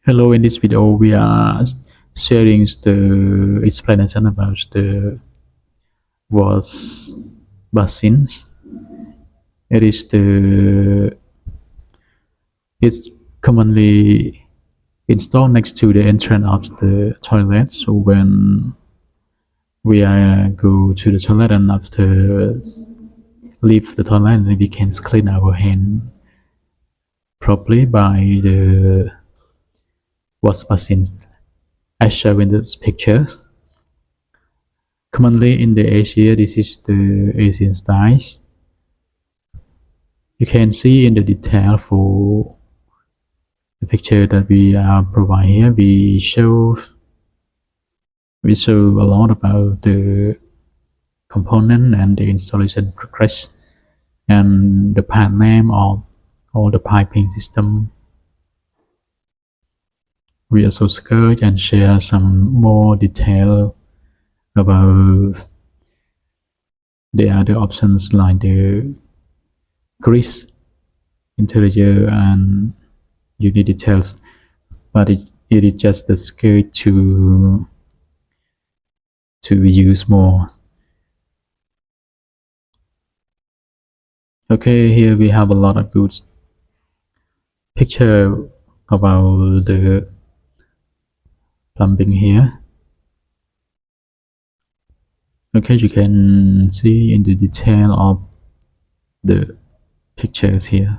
Hello, in this video we are sharing the explanation about the Washbasin. It is the it's commonly installed next to the entrance of the toilet. So when we go to the toilet and after leave the toilet, we can clean our hand properly by the Washbasin as shown in the pictures. Commonly in the Asia, this is the Asian style. You can see in the detail for the picture that we provide here. We show a lot about the component and the installation progress and the part name of all the piping system. We also search and share some more detail about the other options like the grease interior and unit details, but it is just the skirt to use more. Okay, here we have a lot of good picture about the plumbing here. Okay, you can see in the detail of the pictures here.